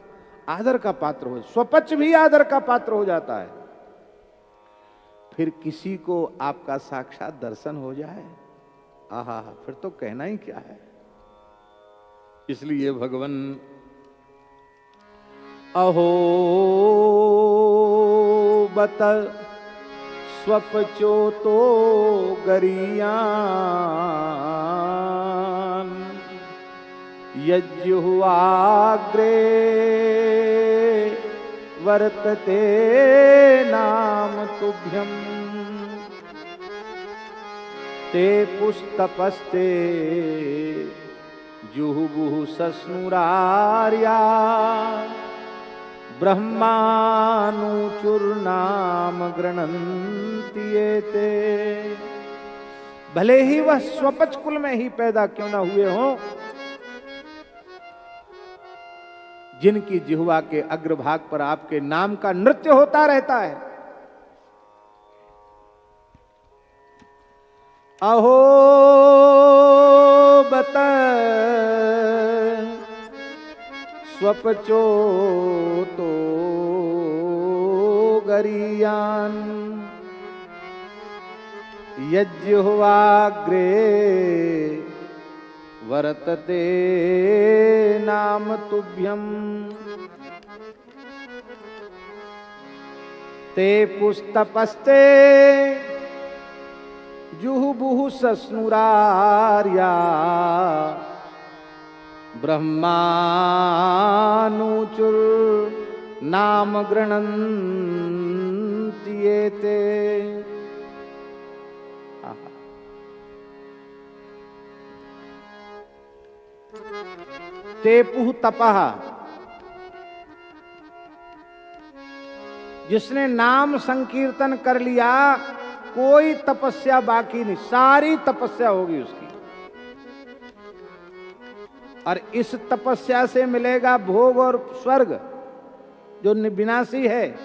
आदर का पात्र हो, स्वपच भी आदर का पात्र हो जाता है। फिर किसी को आपका साक्षात दर्शन हो जाए, आहा, फिर तो कहना ही क्या है। इसलिए भगवान अहो बत स्वपचो तो गरियान यज्जुहुआग्रे वर्तते नाम तुभ्यम ते पुस्तपस्ते जुहुबुहु सस्नुरार्या ब्रह्मानुचुर्नाम गृणन्ति एते। भले ही वह स्वपच कुल में ही पैदा क्यों ना हुए हों, जिनकी जिह्वा के अग्रभाग पर आपके नाम का नृत्य होता रहता है। अहो बत स्वपचो तो गरियान यज्जुह्वाग्रे वर्तते नाम तुभ्यम ते पुस्तपस्ते जुहुबुहु सस्नुरार्या ब्रह्मानुचुर नाम गृणन्ति एते। तेपुः तपः, जिसने नाम संकीर्तन कर लिया कोई तपस्या बाकी नहीं, सारी तपस्या होगी उसकी। और इस तपस्या से मिलेगा भोग और स्वर्ग जो विनाशी है,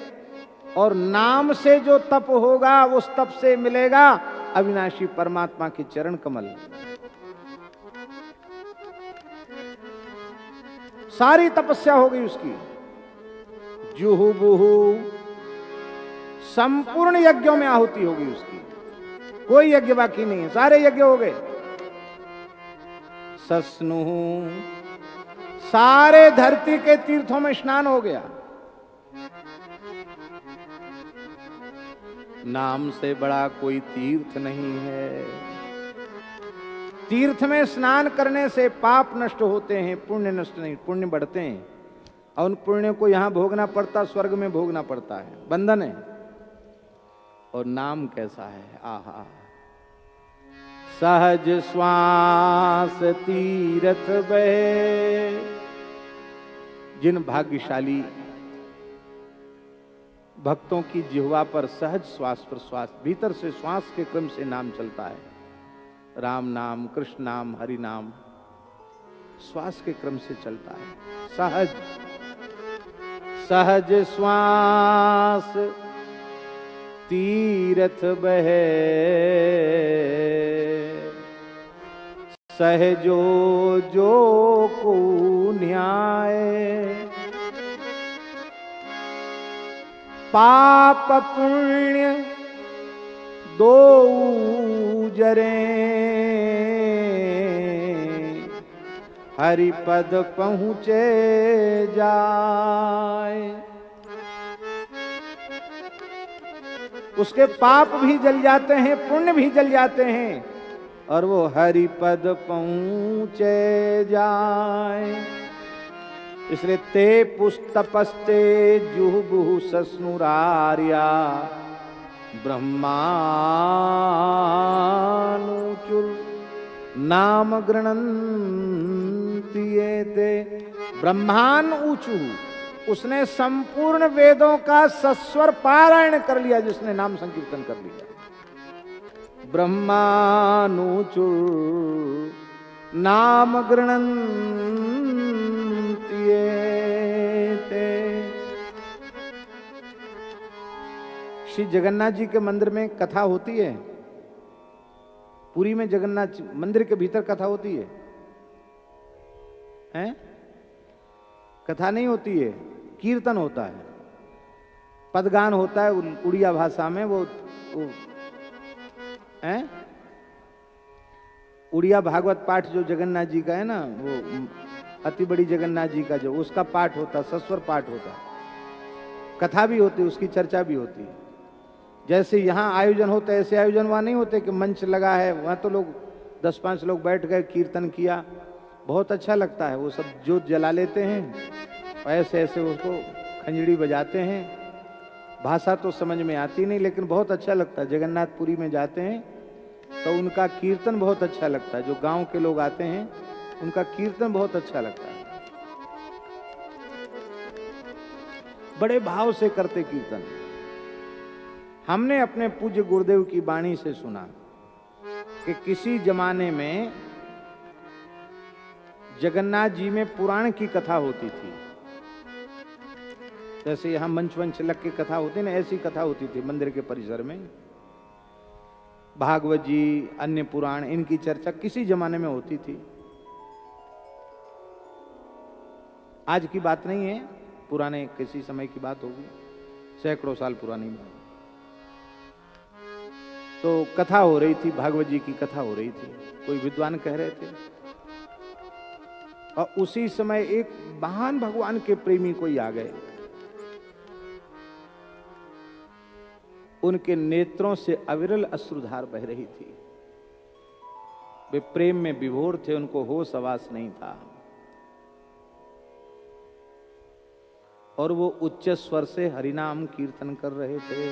और नाम से जो तप होगा उस तप से मिलेगा अविनाशी परमात्मा की चरण कमल। सारी तपस्या होगी उसकी। जुहुबुहु, संपूर्ण यज्ञों में आहुति होगी उसकी, कोई यज्ञ बाकी नहीं है, सारे यज्ञ हो गए। सस्नुहु, सारे धरती के तीर्थों में स्नान हो गया। नाम से बड़ा कोई तीर्थ नहीं है। तीर्थ में स्नान करने से पाप नष्ट होते हैं, पुण्य नष्ट नहीं, पुण्य बढ़ते हैं। और उन पुण्य को यहां भोगना पड़ता, स्वर्ग में भोगना पड़ता है, बंधन है। और नाम कैसा है, आहा, सहज श्वास तीरथ बहे। जिन भाग्यशाली भक्तों की जिह्वा पर सहज श्वास प्रश्वास, भीतर से श्वास के क्रम से नाम चलता है, राम नाम, कृष्ण नाम, हरि नाम, श्वास के क्रम से चलता है। सहज सहज श्वास तीरथ बहे, सहजो जो को न्याय। पाप पुण्य दो जरे हरिपद पहुँचे जाए। उसके पाप भी जल जाते हैं, पुण्य भी जल जाते हैं, और वो हरिपद पहुँचे जाए। इसलिए ते पुस्तपस्ते जुहुबुहु सस्नुरार्या ब्रह्मानुचुर नाम गृणन्ति एते। ब्रह्मान ऊंचू, उसने संपूर्ण वेदों का सस्वर पारायण कर लिया, जिसने नाम संकीर्तन कर लिया। ब्रह्मानुचुर नाम गृणन्ति एते। श्री जगन्नाथ जी के मंदिर में कथा होती है। पुरी में जगन्नाथ मंदिर के भीतर कथा होती है, हैं? कथा नहीं होती है, कीर्तन होता है, पदगान होता है उड़िया भाषा में। वो हैं? उड़िया भागवत पाठ जो जगन्नाथ जी का है ना, वो अति बड़ी जगन्नाथ जी का जो उसका पाठ होता, सस्वर पाठ होता, कथा भी होती, उसकी चर्चा भी होती। जैसे यहाँ आयोजन होता है, ऐसे आयोजन वहाँ नहीं होते कि मंच लगा है, वहाँ तो लोग 10-5 लोग बैठ गए, कीर्तन किया, बहुत अच्छा लगता है। वो सब जोत जला लेते हैं, ऐसे ऐसे उसको खंजड़ी बजाते हैं। भाषा तो समझ में आती नहीं, लेकिन बहुत अच्छा लगता है। जगन्नाथपुरी में जाते हैं तो उनका कीर्तन बहुत अच्छा लगता है। जो गांव के लोग आते हैं उनका कीर्तन बहुत अच्छा लगता है, बड़े भाव से करते कीर्तन। हमने अपने पूज्य गुरुदेव की वाणी से सुना कि किसी जमाने में जगन्नाथ जी में पुराण की कथा होती थी। जैसे यहां मंच वंच लग के कथा होती ना, ऐसी कथा होती थी मंदिर के परिसर में। भागवत जी, अन्य पुराण, इनकी चर्चा किसी जमाने में होती थी। आज की बात नहीं है, पुराने किसी समय की बात होगी, सैकड़ों साल पुरानी बात। तो कथा हो रही थी, भागवत जी की कथा हो रही थी, कोई विद्वान कह रहे थे, और उसी समय एक महान भगवान के प्रेमी कोई आ गए। उनके नेत्रों से अविरल अश्रुधार बह रही थी। वे प्रेम में विभोर थे, उनको होश हवास नहीं था, और वो उच्च स्वर से हरिनाम कीर्तन कर रहे थे।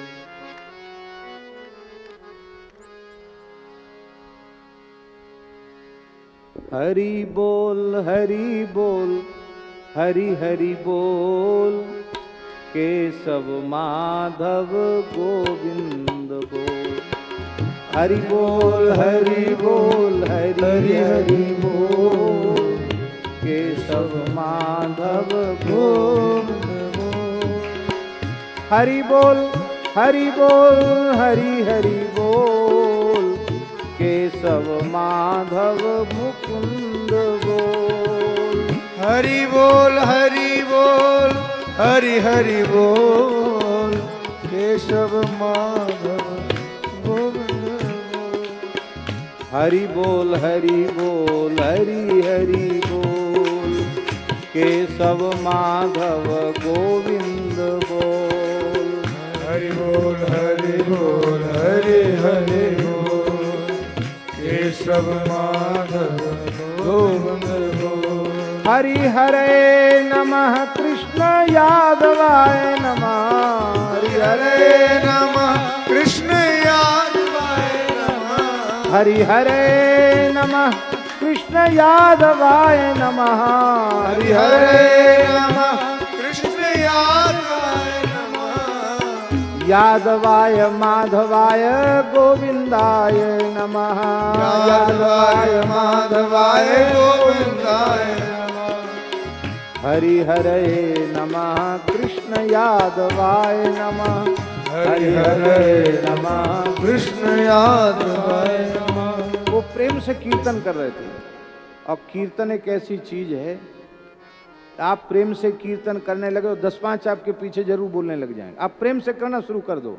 हरि बोल हरि बोल, हरि हरि बोल, केशव माधव गोविंद बोल। हरि बोल हरि बोल, हरि हरि बोल, केशव माधव गोविंद बोल। हरि बोल हरि बोल, हरि हरि बोल, केशव माधव मुकुंद बोल। हरि बोल हरि बोल, हरि हरि बोल, केशव माधव गोविंद बोल। हरि बोल हरि बोल, हरि हरि बोल, केशव माधव गोविंद बोल। हरि बोल हरि बोल, हरि हरि बोल, केशव माधव गोविंद बोल। हरि हरे नमः, कृष्ण यादवाय नमः। हरि हरे नमः, कृष्ण यादवाय नमः। हरि हरे नमः, कृष्ण यादवाय नमः। हरि हरे नमः, कृष्ण यादवाय नमः। यादवाय माधवाय गोविंदाय नमः। यादवाय माधवाय गोविंदाय नमः। हरि हरे नमः, कृष्ण यादवाय नमः। हरि हरे नमः, कृष्ण यादवाय नमः। वो प्रेम से कीर्तन कर रहे थे। और कीर्तन एक ऐसी चीज है, आप प्रेम से कीर्तन करने लगे तो 10-5 आपके पीछे जरूर बोलने लग जाएंगे। आप प्रेम से करना शुरू कर दो,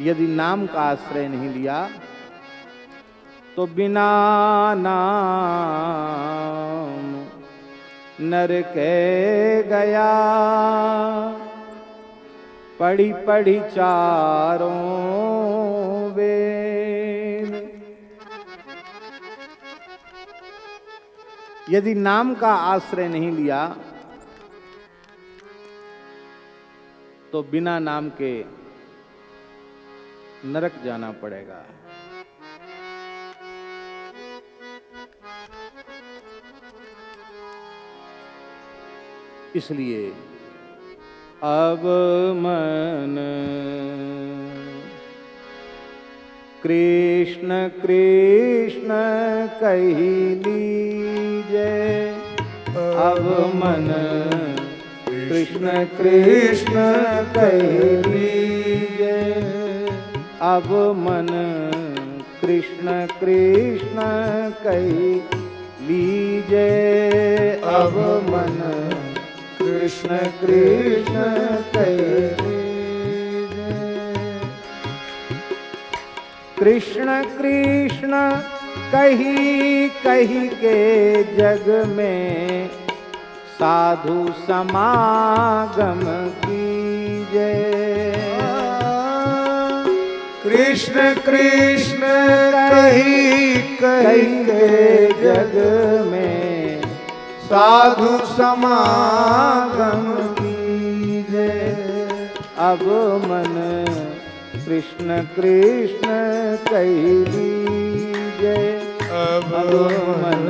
यदि नाम का आश्रय नहीं लिया तो बिना नाम नर के गया, पढ़ी पढ़ी चारों वेद। यदि नाम का आश्रय नहीं लिया तो बिना नाम के नरक जाना पड़ेगा। इसलिए अब मन कृष्ण कृष्ण कही लीजे, अब मन कृष्ण कृष्ण कही लीजे, अब मन कृष्ण कृष्ण कही लीजे, अब मन कृष्ण कृष्ण कही लीजे। कृष्ण कृष्ण कही कही के जग में साधु समागम कीजे। कृष्ण कृष्ण कही कही के जग में साधु समागम कीजे, अब मन कृष्ण कृष्ण कही लीजे, अब मन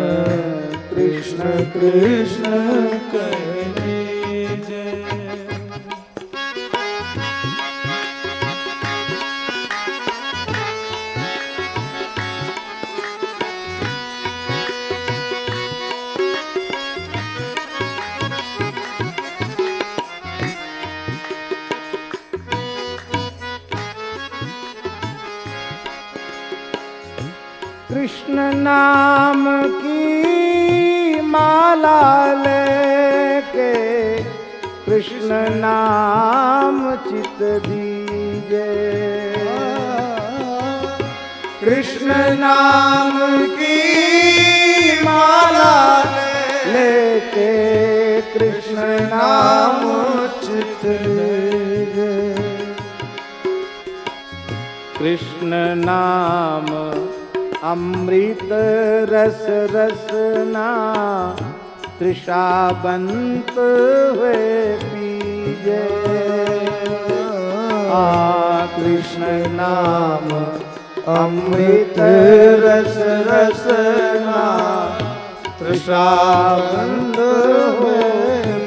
कृष्ण कृष्ण कही लीजे। कृष्ण नाम की माला लेके कृष्ण नाम चित दीजे। कृष्ण नाम की माला लेके कृष्ण नाम चित दीजे। कृष्ण नाम अमृत रस रसना, तृषाबंत हुए पीजे। कृष्ण नाम अमृत रस रसना, तृषाबंत हुए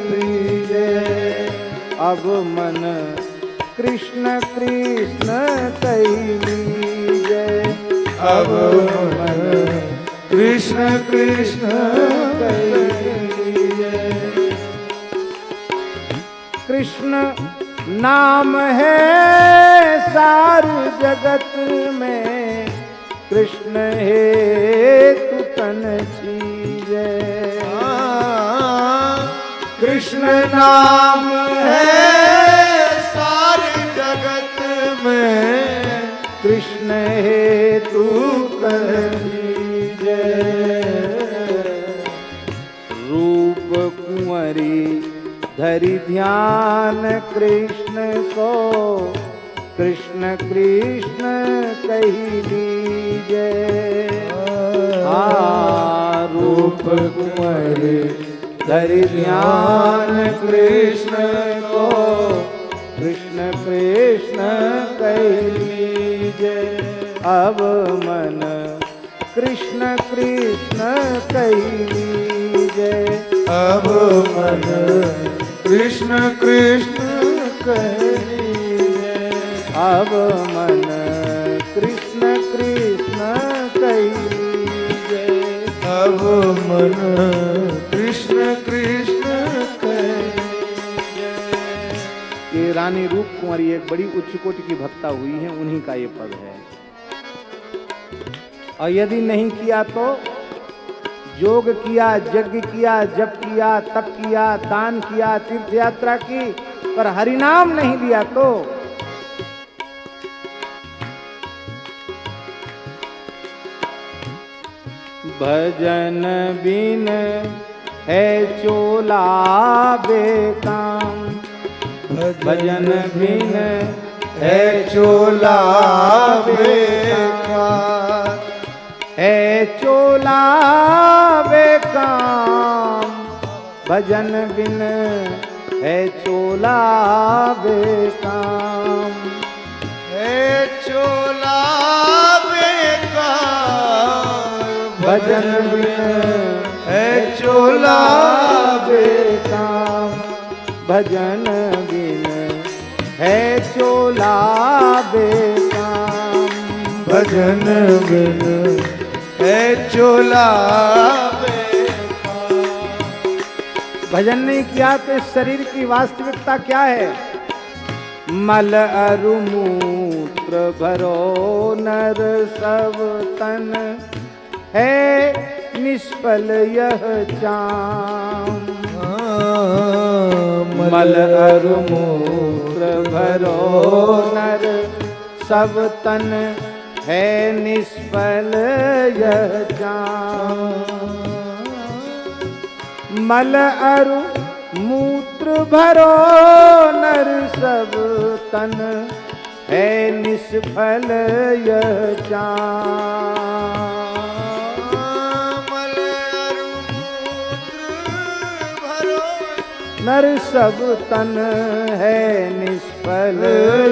पीजे, अब मन कृष्ण कृष्ण कही लीजे, अब मन कृष्ण कृष्ण कही लीजे। कृष्ण नाम है सार जगत में, कृष्ण हेतु तन छीजे। कृष्ण नाम है सारी जगत में, कृष्ण हेतु कर दीजे। रूप कुंवरी धरि ध्यान कृष्ण को, कृष्ण कृष्ण कही लीजे। रूप कुंवरी धरि ध्यान कृष्ण को, कृष्ण कृष्ण कही लीजे, अब मन कृष्ण कृष्ण कही लीजे, अब मन कृष्ण कृष्ण कही लीजे। अब मन कृष्ण कृष्ण कही लीजे, अब मन कृष्ण कृष्ण कही लीजे। ये रानी रूप कुंवरी एक बड़ी उच्च कोटि की भक्ता हुई है, उन्हीं का ये पद है। और यदि नहीं किया तो योग किया, यज्ञ किया, जप किया, तप किया, दान किया, तीर्थ यात्रा की, पर हरिनाम नहीं लिया तो भजन बिन है चोला बेकाम, भजन बिन है चोला बेकार, है चोला बेकाम, भजन बिन है चोला बेकाम, है चोला बेकार, भजन बिन है चोला बेकाम, भजन बिन है चोला बेकाम, भजन बिन है चोला बेकार। भजन नहीं किया तो इस शरीर की वास्तविकता क्या है? मल अरु मूत्र भरो नर सब तन, है निष्फल यह चाम। मल अरु मूत्र भरो नर सब तन, है निष्फल यह चाम। मल अरु मूत्र भरो नर सब तन, है निष्फल यह चाम। मल अरु मूत्र भरो नर सब तन, है निष्फल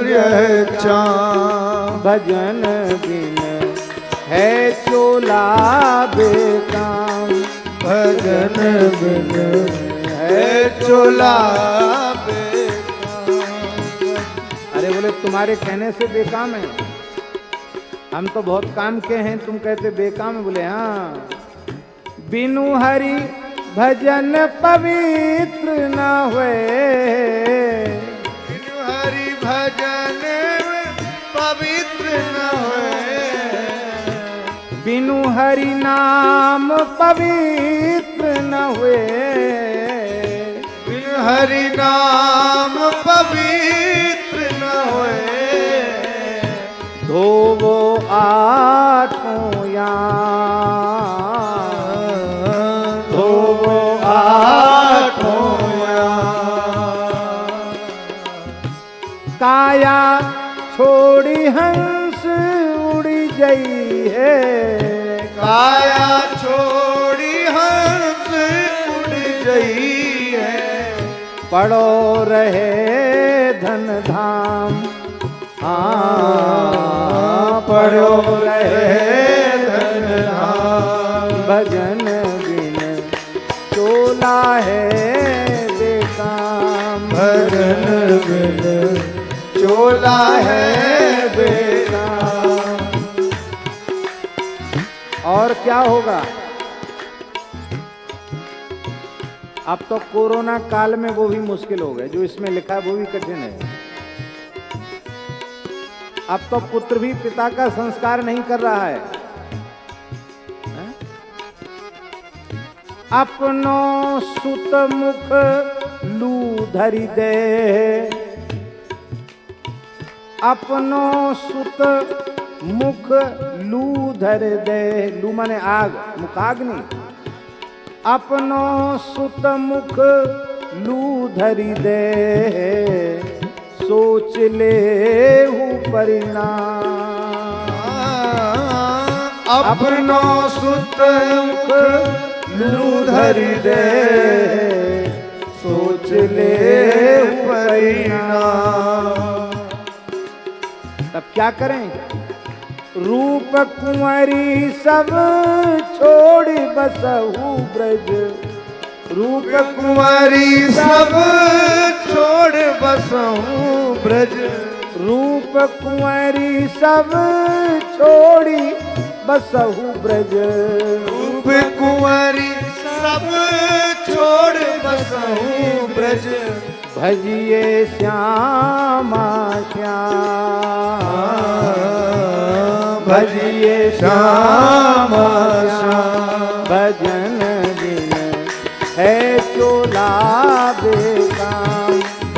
यह चाम। भजन बिन है चोला बेकाम, भजन बिन है चोला बेकार। अरे बोले तुम्हारे कहने से बेकाम है, हम तो बहुत काम के हैं, तुम कहते बेकाम है। बोले हाँ, बिनु हरि भजन पवित्र न हुए, बिनु हरि भजन पवित्र न हुए, बिनु हरि नाम पवित्र न हुए, बिनु हरि नाम पवित्र न हुए। धोवो आठों याम, धोवो आठों याम। काया छोड़ी हंस उड़ी गई है, काया छोड़ी हंस उड़ गई है। पड़ो रहे धन धाम, हाँ पड़ो रहे धन धाम। भजन बिन चोला है बेकाम, भजन बिन चोला है बेकार। और क्या होगा? अब तो कोरोना काल में वो भी मुश्किल हो गए, जो इसमें लिखा है वो भी कठिन है। अब तो पुत्र भी पिता का संस्कार नहीं कर रहा है। हैं? अपनो सुत मुख लू धरि दे, अपनो सुत मुख लू धर दे। लू माने आग, मुखाग्नि। अपनो सुत मुख लू धरि दे, सोच ले परिणाम। अपनो सुत मुख लू धरि दे, सोच ले परिणाम। तब क्या करें? रूप कुंवरी सब छोड़ बसहु ब्रज, रूप कुंवरी सब छोड़ बसहु ब्रज। रूप कुंवरी सब छोड़ी बसहु ब्रज, रूप कुंवरी सब छोड़ बसहु ब्रज। भजिए श्यामा श्याम, भजिए श्याम श्याम।